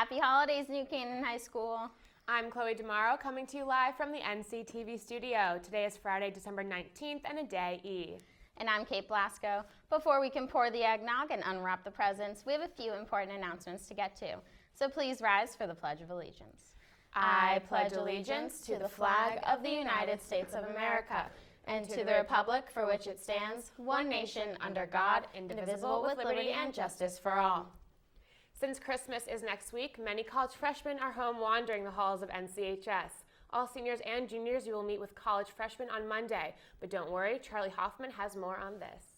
Happy holidays, New Canaan High School. I'm Chloe DeMauro, coming to you live from the NCTV studio. Today is Friday, December 19th, and a day E. And I'm Kate Blasco. Before we can pour the eggnog and unwrap the presents, we have a few important announcements to get to. So please rise for the Pledge of Allegiance. I pledge allegiance to the flag of the United States of America and to the republic for which it stands, one nation under God, indivisible, with liberty and justice for all. Since Christmas is next week, many college freshmen are home wandering the halls of NCHS. All seniors and juniors, you will meet with college freshmen on Monday. But don't worry, Charlie Hoffman has more on this.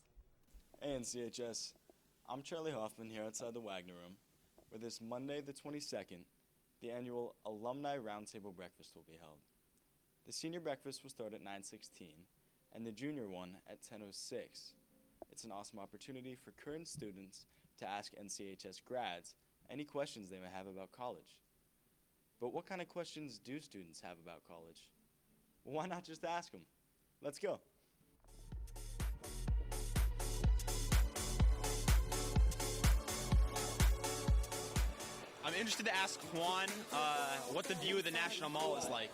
Hey NCHS, I'm Charlie Hoffman here outside the Wagner Room, where this Monday the 22nd, the annual Alumni Roundtable Breakfast will be held. The senior breakfast will start at 9:16 and the junior one at 10:06. It's an awesome opportunity for current students to ask NCHS grads any questions they may have about college. But what kind of questions do students have about college? Well, why not just ask them? Let's go. I'm interested to ask Juan what the view of the National Mall is like.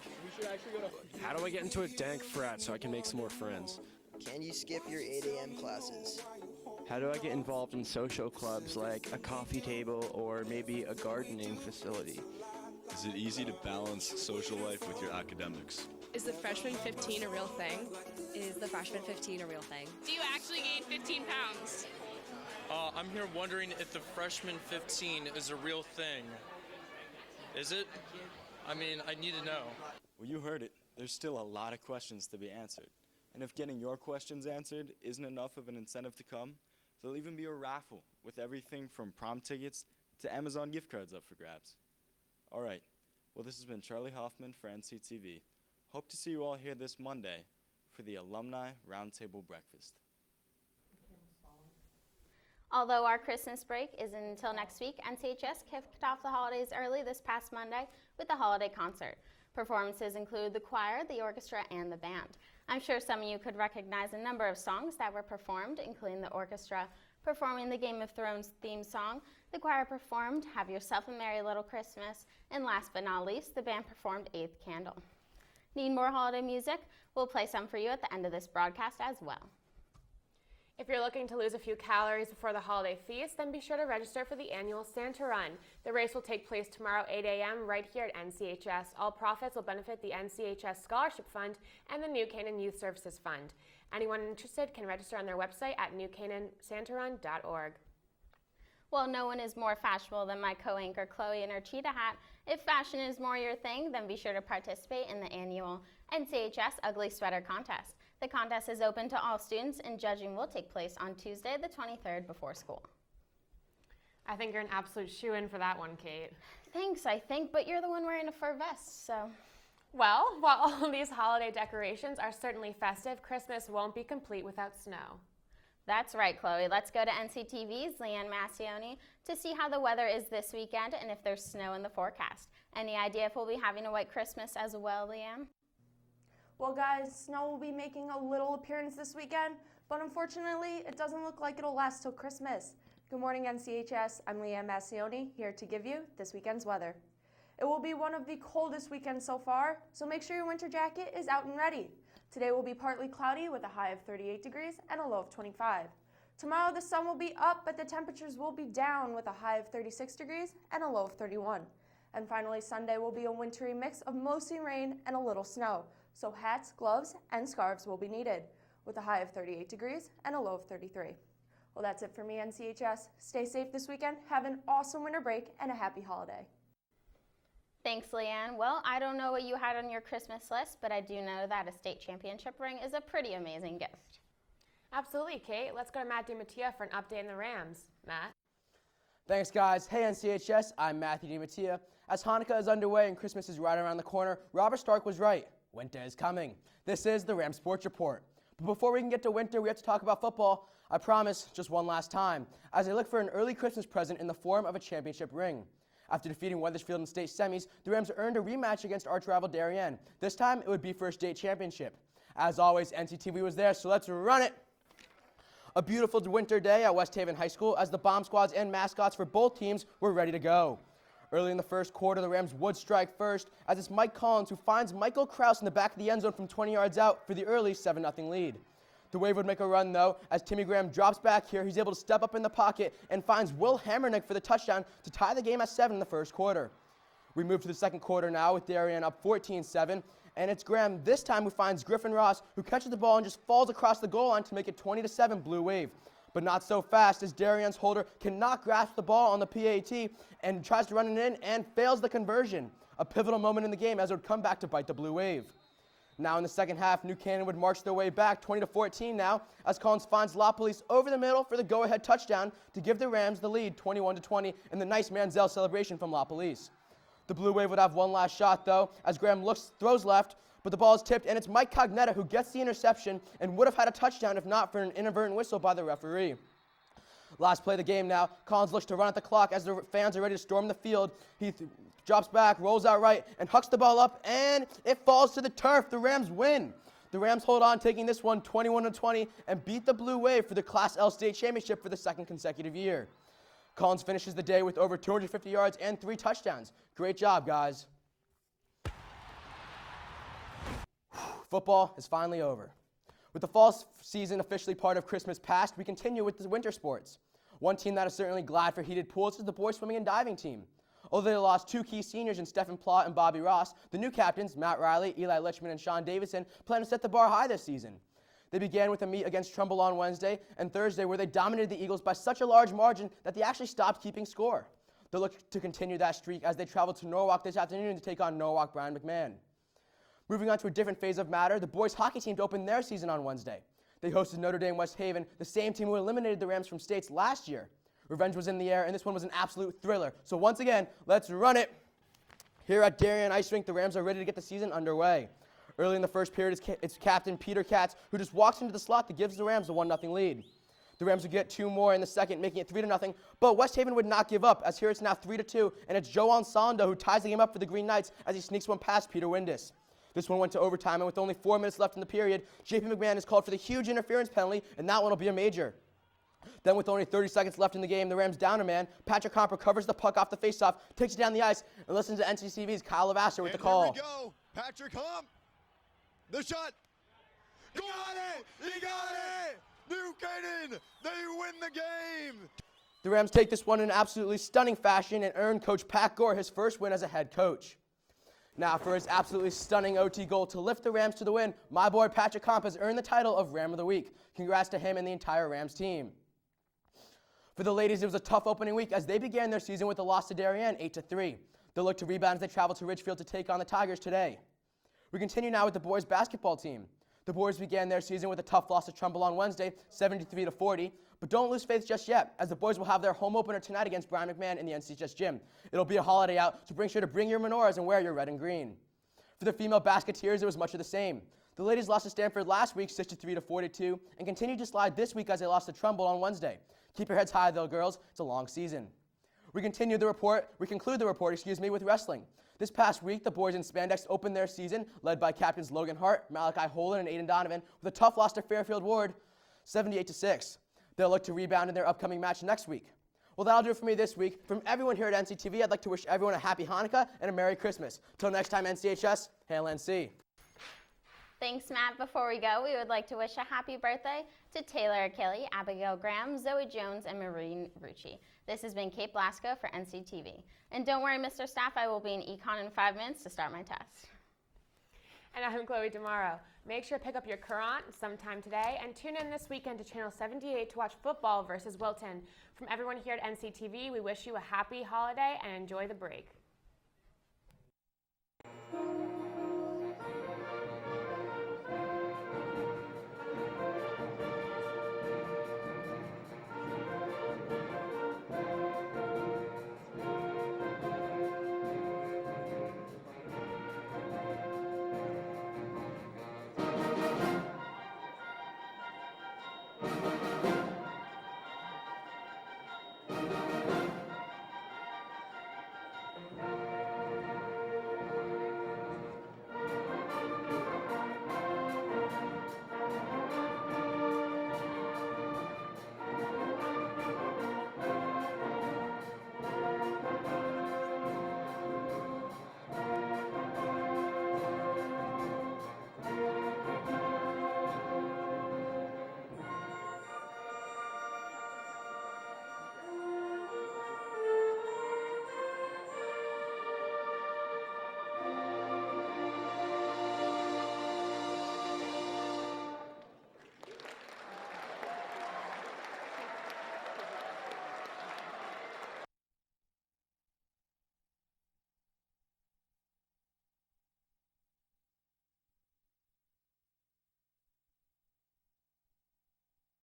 How do I get into a dank frat so I can make some more friends? Can you skip your 8 a.m. classes? How do I get involved in social clubs like a coffee table or maybe a gardening facility? Is it easy to balance social life with your academics? Is the freshman 15 a real thing? Is the freshman 15 a real thing? Do you actually gain 15 pounds? I'm here wondering if the freshman 15 is a real thing. Is it? I mean, I need to know. Well, you heard it. There's still a lot of questions to be answered. And if getting your questions answered isn't enough of an incentive to come, there'll even be a raffle with everything from prom tickets to Amazon gift cards up for grabs. All right. Well, this has been Charlie Hoffman for NCTV. Hope to see you all here this Monday for the Alumni Roundtable Breakfast. Although our Christmas break isn't until next week, NCHS kicked off the holidays early this past Monday with a holiday concert. Performances include the choir, the orchestra, and the band. I'm sure some of you could recognize a number of songs that were performed, including the orchestra performing the Game of Thrones theme song, the choir performed Have Yourself a Merry Little Christmas, and last but not least, the band performed Eighth Candle. Need more holiday music? We'll play some for you at the end of this broadcast as well. If you're looking to lose a few calories before the holiday feast, then be sure to register for the annual Santa Run. The race will take place tomorrow 8 a.m. right here at NCHS. All profits will benefit the NCHS Scholarship Fund and the New Canaan Youth Services Fund. Anyone interested can register on their website at newcanaansantarun.org. Well, no one is more fashionable than my co-anchor Chloe in her cheetah hat. If fashion is more your thing, then be sure to participate in the annual NCHS Ugly Sweater Contest. The contest is open to all students, and judging will take place on Tuesday, the 23rd, before school. I think you're an absolute shoo-in for that one, Kate. Thanks, I think, but you're the one wearing a fur vest, so. Well, while all these holiday decorations are certainly festive, Christmas won't be complete without snow. That's right, Chloe. Let's go to NCTV's Leanne Massioni to see how the weather is this weekend and if there's snow in the forecast. Any idea if we'll be having a white Christmas as well, Leanne? Well, guys, snow will be making a little appearance this weekend, but unfortunately, it doesn't look like it'll last till Christmas. Good morning, NCHS. I'm Leanne Massioni, here to give you this weekend's weather. It will be one of the coldest weekends so far, so make sure your winter jacket is out and ready. Today will be partly cloudy with a high of 38 degrees and a low of 25. Tomorrow, the sun will be up, but the temperatures will be down with a high of 36 degrees and a low of 31. And finally, Sunday will be a wintry mix of mostly rain and a little snow. So hats, gloves, and scarves will be needed, with a high of 38 degrees and a low of 33. Well, that's it for me, NCHS. Stay safe this weekend, have an awesome winter break, and a happy holiday. Thanks, Leanne. Well, I don't know what you had on your Christmas list, but I do know that a state championship ring is a pretty amazing gift. Absolutely, Kate. Let's go to Matt DiMattia for an update on the Rams. Matt? Thanks, guys. Hey, NCHS, I'm Matthew DiMattia. As Hanukkah is underway and Christmas is right around the corner, Robert Stark was right. Winter is coming. This is the Rams Sports Report. But before we can get to winter, we have to talk about football. I promise, just one last time, as they look for an early Christmas present in the form of a championship ring. After defeating Wethersfield in state semis, the Rams earned a rematch against arch rival Darien. This time, it would be for a state championship. As always, NCTV was there, so let's run it. A beautiful winter day at West Haven High School as the bomb squads and mascots for both teams were ready to go. Early in the first quarter, the Rams would strike first, as it's Mike Collins who finds Michael Kraus in the back of the end zone from 20 yards out for the early 7-0 lead. The Wave would make a run, though, as Timmy Graham drops back here. He's able to step up in the pocket and finds Will Hammernick for the touchdown to tie the game at 7 in the first quarter. We move to the second quarter now with Darien up 14-7, and it's Graham this time who finds Griffin Ross, who catches the ball and just falls across the goal line to make it 20-7 Blue Wave. But not so fast, as Darien's holder cannot grasp the ball on the PAT and tries to run it in and fails the conversion. A pivotal moment in the game as it would come back to bite the Blue Wave. Now in the second half, New Canaan would march their way back 20-14 now, as Collins finds La Police over the middle for the go-ahead touchdown to give the Rams the lead 21-20 in the nice Manziel celebration from La Police. The Blue Wave would have one last shot though, as Graham throws left, but the ball is tipped, and it's Mike Cognetta who gets the interception and would have had a touchdown if not for an inadvertent whistle by the referee. Last play of the game now, Collins looks to run at the clock as the fans are ready to storm the field. He drops back, rolls out right, and hucks the ball up, and it falls to the turf. The Rams win. The Rams hold on, taking this one 21-20, and beat the Blue Wave for the Class L state championship for the second consecutive year. Collins finishes the day with over 250 yards and 3 touchdowns. Great job, guys. Football is finally over. With the fall season officially part of Christmas past, we continue with the winter sports. One team that is certainly glad for heated pools is the boys swimming and diving team. Although they lost 2 key seniors in Stephen Plott and Bobby Ross, the new captains, Matt Riley, Eli Lichman, and Sean Davidson, plan to set the bar high this season. They began with a meet against Trumbull on Wednesday and Thursday, where they dominated the Eagles by such a large margin that they actually stopped keeping score. They'll look to continue that streak as they travel to Norwalk this afternoon to take on Norwalk Brian McMahon. Moving on to a different phase of matter, the boys hockey team opened their season on Wednesday. They hosted Notre Dame West Haven, the same team who eliminated the Rams from states last year. Revenge was in the air, and this one was an absolute thriller. So once again, let's run it. Here at Darien Ice Rink, the Rams are ready to get the season underway. Early in the first period, it's Captain Peter Katz who just walks into the slot that gives the Rams the 1-0 lead. The Rams would get 2 more in the second, making it 3-0, but West Haven would not give up, as here it's now 3-2, and it's Joe Ansando who ties the game up for the Green Knights as he sneaks one past Peter Windus. This one went to overtime, and with only 4 minutes left in the period, J.P. McMahon is called for the huge interference penalty, and that one will be a major. Then with only 30 seconds left in the game, the Rams down a man. Patrick Comp recovers the puck off the faceoff, takes it down the ice, and listens to NCTV's Kyle Lavasser with the call. Here we go. Patrick Comp. The shot. Got it! He got it! New Canaan, they win the game! The Rams take this one in absolutely stunning fashion and earn Coach Pat Gore his first win as a head coach. Now for his absolutely stunning OT goal to lift the Rams to the win, my boy Patrick Comp has earned the title of Ram of the Week. Congrats to him and the entire Rams team. For the ladies, it was a tough opening week as they began their season with a loss to Darien 8-3. They'll look to rebound as they travel to Ridgefield to take on the Tigers today. We continue now with the boys basketball team. The boys began their season with a tough loss to Trumbull on Wednesday, 73-40, but don't lose faith just yet, as the boys will have their home opener tonight against Brian McMahon in the NCHS gym. It'll be a holiday out, so make sure to bring your menorahs and wear your red and green. For the female basketeers, it was much of the same. The ladies lost to Stanford last week, 63-42, and continued to slide this week as they lost to Trumbull on Wednesday. Keep your heads high, though, girls. It's a long season. We conclude the report, with wrestling. This past week, the boys in spandex opened their season, led by captains Logan Hart, Malachi Holan, and Aiden Donovan, with a tough loss to Fairfield Ward, 78-6. They'll look to rebound in their upcoming match next week. Well, that'll do it for me this week. From everyone here at NCTV, I'd like to wish everyone a happy Hanukkah and a Merry Christmas. Till next time, NCHS, Hail NC. Thanks, Matt. Before we go, we would like to wish a happy birthday to Taylor Kelly, Abigail Graham, Zoe Jones, and Maureen Rucci. This has been Kate Blasco for NCTV. And don't worry, Mr. Staff, I will be in econ in 5 minutes to start my test. And I'm Chloe Demaro. Make sure to pick up your Courant sometime today and tune in this weekend to Channel 78 to watch football versus Wilton. From everyone here at NCTV, we wish you a happy holiday and enjoy the break.